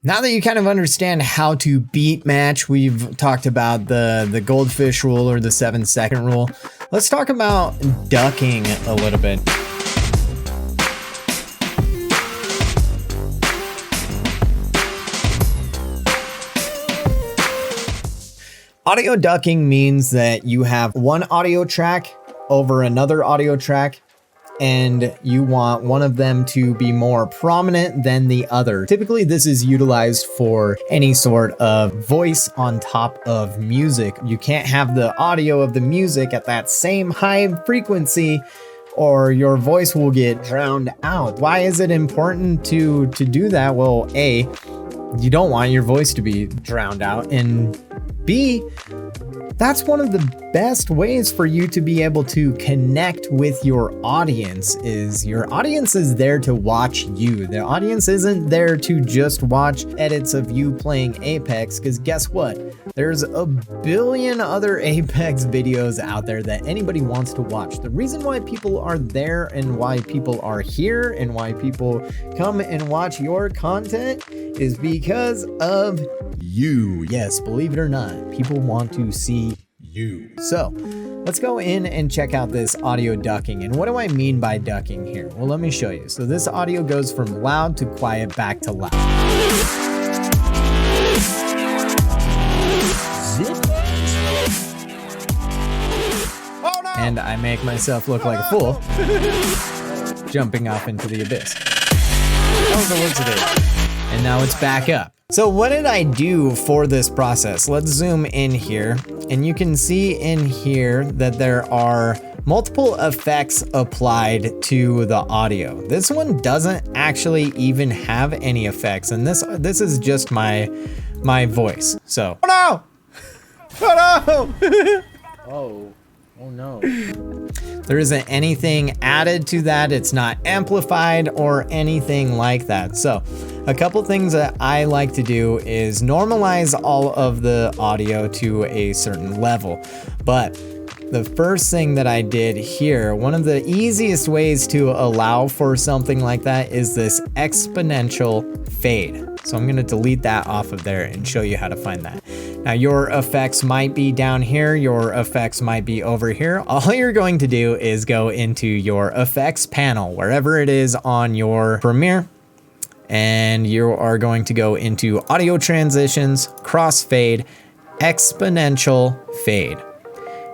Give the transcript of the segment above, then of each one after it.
Now that you kind of understand how to beat match, we've talked about the goldfish rule or the 7-second rule. Let's talk about ducking a little bit. Audio ducking means that you have one audio track over another audio track, and you want one of them to be more prominent than the other. Typically, this is utilized for any sort of voice on top of music. You can't have the audio of the music at that same high frequency or your voice will get drowned out. Why is it important to do that? Well, A, you don't want your voice to be drowned out, and B, that's one of the best ways for you to be able to connect with your audience. Is your audience is there to watch you. The audience isn't there to just watch edits of you playing Apex, because guess what? There's a billion other Apex videos out there that anybody wants to watch. The reason why people are there and why people are here and why people come and watch your content is because of you. Yes, believe it or not, people want to see you. So let's go in and check out this audio ducking. And what do I mean by ducking here? Well, let me show you. So this audio goes from loud to quiet back to loud. Oh, no! And I make myself look like a fool jumping off into the abyss. That was the words of it. And now it's back up. So what did I do for this process? Let's zoom in here, and you can see in here that there are multiple effects applied to the audio. This one doesn't actually even have any effects, and this is just my voice. So, oh no! Oh no! Oh no. There isn't anything added to that. It's not amplified or anything like that. So a couple things that I like to do is normalize all of the audio to a certain level. But the first thing that I did here, one of the easiest ways to allow for something like that is this exponential fade. So I'm going to delete that off of there and show you how to find that. Now your effects might be down here, your effects might be over here. All you're going to do is go into your effects panel, wherever it is on your Premiere, and you are going to go into audio transitions, crossfade, exponential fade.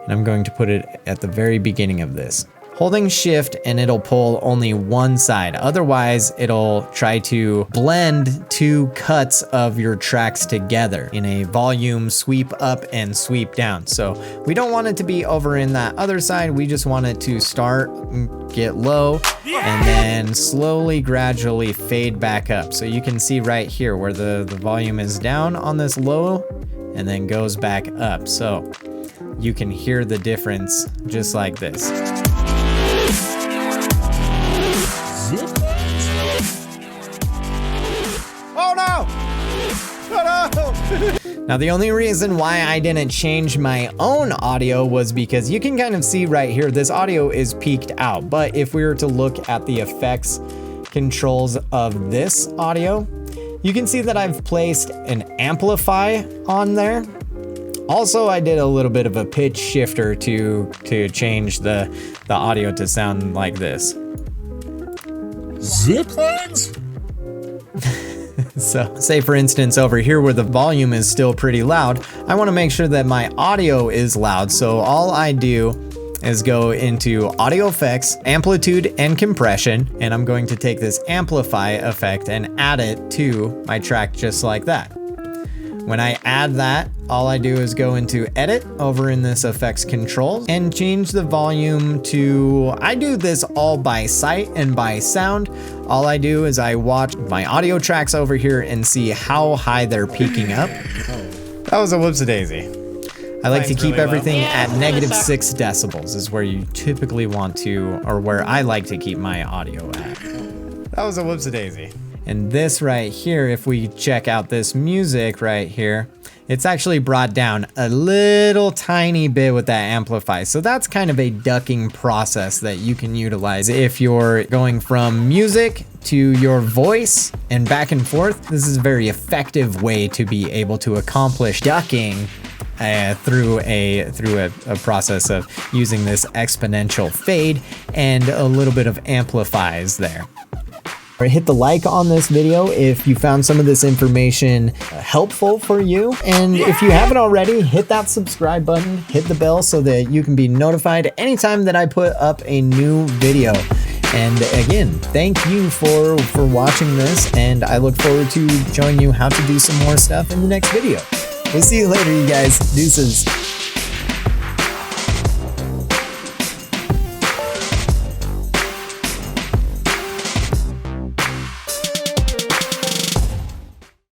And I'm going to put it at the very beginning of this. Holding shift and it'll pull only one side. Otherwise, it'll try to blend two cuts of your tracks together in a volume sweep up and sweep down. So we don't want it to be over in that other side. We just want it to start, get low, and then slowly, gradually fade back up. So you can see right here where the volume is down on this low and then goes back up. So you can hear the difference just like this. Oh no! Oh no! Now the only reason why I didn't change my own audio was because you can kind of see right here, this audio is peaked out. But if we were to look at the effects controls of this audio, you can see that I've placed an amplify on there. Also, I did a little bit of a pitch shifter to change the audio to sound like this. Zip lines? So say for instance over here where the volume is still pretty loud, I want to make sure that my audio is loud. So all I do is go into audio effects, amplitude and compression, and I'm going to take this amplify effect and add it to my track just like that. When I add that, all I do is go into edit over in this effects controls and change the volume to, I do this all by sight and by sound. All I do is I watch my audio tracks over here and see how high they're peaking up. That was a whoopsie-daisy. I like to keep everything at -6 decibels is where you typically want to, or where I like to keep my audio at. That was a whoopsie-daisy. And this right here, if we check out this music right here, it's actually brought down a little tiny bit with that amplify. So that's kind of a ducking process that you can utilize if you're going from music to your voice and back and forth. This is a very effective way to be able to accomplish ducking through a process of using this exponential fade and a little bit of amplifies there. Hit the like on this video if you found some of this information helpful for you. And if you haven't already, hit that subscribe button, hit the bell so that you can be notified anytime that I put up a new video. And again, thank you for watching this, and I look forward to showing you how to do some more stuff in the next video. We'll see you later, you guys. Deuces.